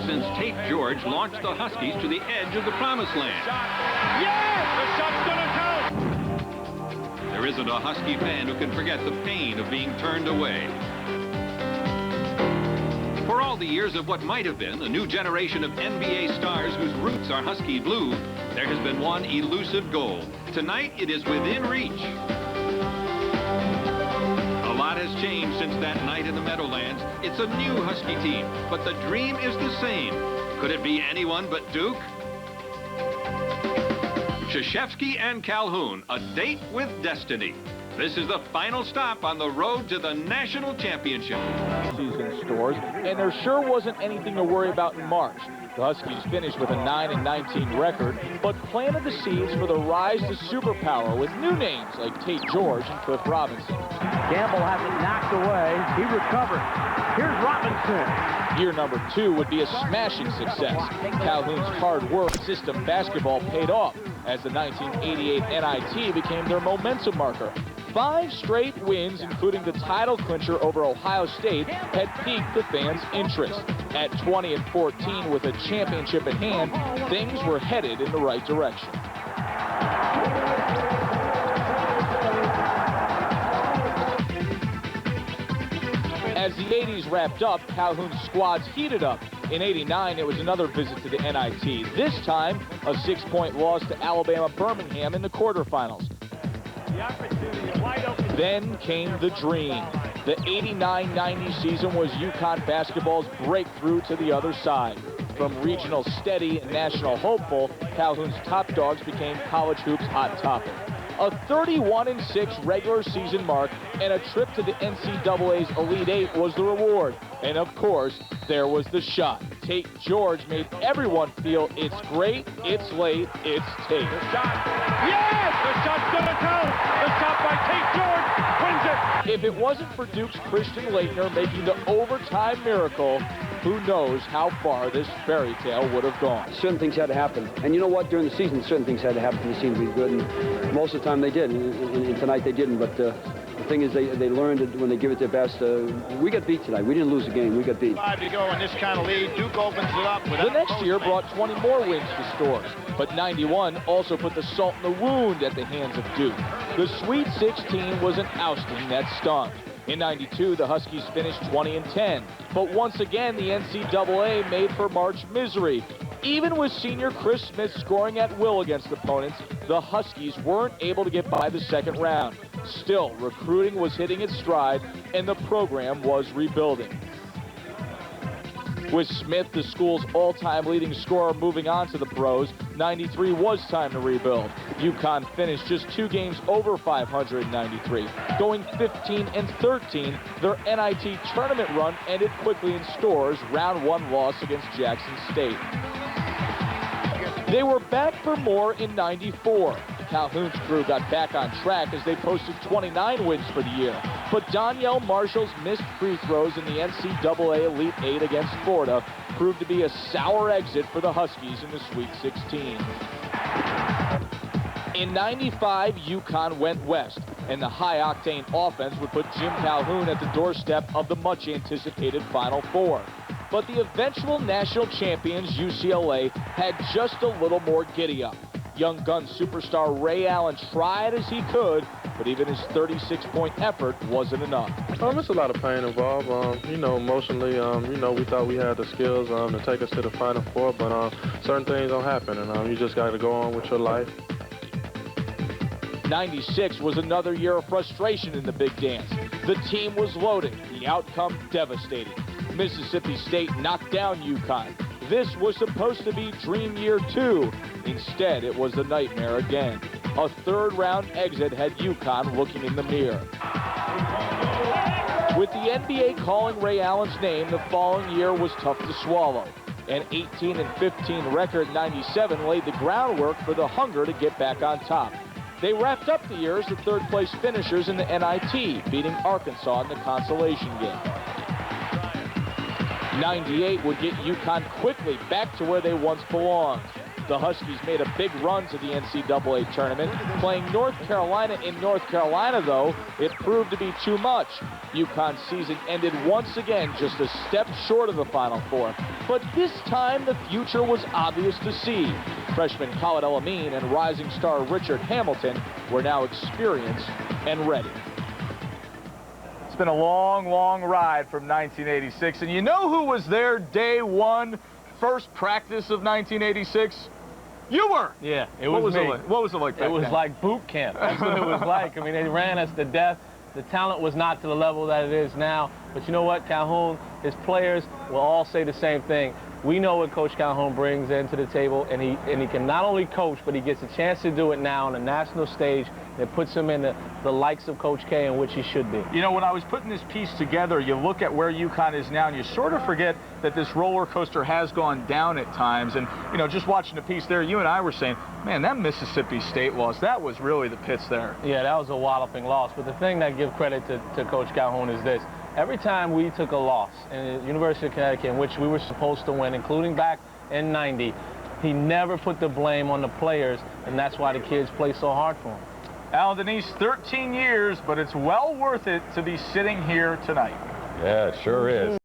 since Tate George launched the Huskies to the edge of the promised land. Yes! The shot's gonna count! There isn't a Husky fan who can forget the pain of being turned away. For all the years of what might have been a new generation of NBA stars whose roots are Husky blue, there has been one elusive goal. Tonight, it is within reach. A lot has changed since that night in the Meadowlands. It's a new Husky team, but the dream is the same. Could it be anyone but Duke? Krzyzewski and Calhoun, a date with destiny. This is the final stop on the road to the national championship. Season stores, and there sure wasn't anything to worry about in March. The Huskies finished with a 9-19 record, but planted the seeds for the rise to superpower with new names like Tate George and Cliff Robinson. Gamble has it knocked away. He recovered. Here's Robinson. Year number 2 would be a smashing success. Calhoun's hard work system basketball paid off as the 1988 NIT became their momentum marker. 5 straight wins, including the title clincher over Ohio State, had piqued the fans' interest. At 20-14 with a championship at hand, things were headed in the right direction. As the 80s wrapped up, Calhoun's squads heated up. In '89, it was another visit to the NIT. This time, a 6-point loss to Alabama Birmingham in the quarterfinals. Then came the dream. The 89-90 season was UConn basketball's breakthrough to the other side. From regional steady and national hopeful, Calhoun's top dogs became college hoops hot topic. A 31-6 regular season mark and a trip to the NCAA's Elite Eight was the reward. And of course, there was the shot. Tate George made everyone feel it's great, it's late, it's Tate. The shot. Yes! The shot's gonna count! The shot by Tate George wins it! If it wasn't for Duke's Christian Laettner making the overtime miracle, who knows how far this fairy tale would have gone. Certain things had to happen. And you know what? During the season, certain things had to happen for the team to be good. And most of the time they did. And tonight they didn't. But the thing is, they learned it when they give it their best. We got beat tonight. We didn't lose the game. We got beat. 5 to go in this kind of lead. Duke opens it up. The next year brought 20 more wins to stores. But 91 also put the salt in the wound at the hands of Duke. The Sweet 16 was an ousting that stung. In '92, the Huskies finished 20-10. But once again, the NCAA made for March misery. Even with senior Chris Smith scoring at will against opponents, the Huskies weren't able to get by the second round. Still, recruiting was hitting its stride, and the program was rebuilding. With Smith, the school's all-time leading scorer, moving on to the pros, 93 was time to rebuild. UConn finished just 2 games over 500 in 93. Going 15-13, their NIT tournament run ended quickly in stores, round 1 loss against Jackson State. They were back for more in 94. Calhoun's crew got back on track as they posted 29 wins for the year. But Donyell Marshall's missed free throws in the NCAA Elite Eight against Florida proved to be a sour exit for the Huskies in the Sweet 16. In 95, UConn went west, and the high-octane offense would put Jim Calhoun at the doorstep of the much-anticipated Final Four. But the eventual national champions, UCLA, had just a little more giddy-up. Young gun superstar Ray Allen tried as he could, but even his 36-point effort wasn't enough. It's a lot of pain involved. Emotionally, we thought we had the skills to take us to the Final Four, but certain things don't happen, and you just got to go on with your life. 96 was another year of frustration in the big dance. The team was loaded, the outcome devastating. Mississippi State knocked down UConn. This was supposed to be Dream Year 2. Instead, it was a nightmare again. A third-round exit had UConn looking in the mirror. With the NBA calling Ray Allen's name, the following year was tough to swallow. An 18-15 record in 97 laid the groundwork for the hunger to get back on top. They wrapped up the year as the third-place finishers in the NIT, beating Arkansas in the consolation game. 98 would get UConn quickly back to where they once belonged. the Huskies made a big run to the NCAA tournament. Playing North Carolina in North Carolina, though, it proved to be too much. UConn's season ended once again just a step short of the Final Four. But this time, the future was obvious to see. Freshman Khalid El-Amin and rising star Richard Hamilton were now experienced and ready. It's been a long, long ride from 1986. And you know who was there day one, first practice of 1986? You were. Yeah, it was me. What was it like back It was then? like boot camp. That's what it was like. I mean, they ran us to death. The talent was not to the level that it is now. But you know what? Calhoun, his players will all say the same thing. We know what Coach Calhoun brings into the table, and he can not only coach, but he gets a chance to do it now on a national stage that puts him in the likes of Coach K, in which he should be. You know, when I was putting this piece together, you look at where UConn is now, and you sort of forget that this roller coaster has gone down at times. And, you know, just watching the piece there, you and I were saying, man, that Mississippi State loss, that was really the pits there. Yeah, that was a walloping loss. But the thing that gives credit to Coach Calhoun is this. Every time we took a loss in the University of Connecticut, in which we were supposed to win, including back in '90, he never put the blame on the players, and that's why the kids play so hard for him. Alan Denise, 13 years, but it's well worth it to be sitting here tonight. Yeah, it sure is.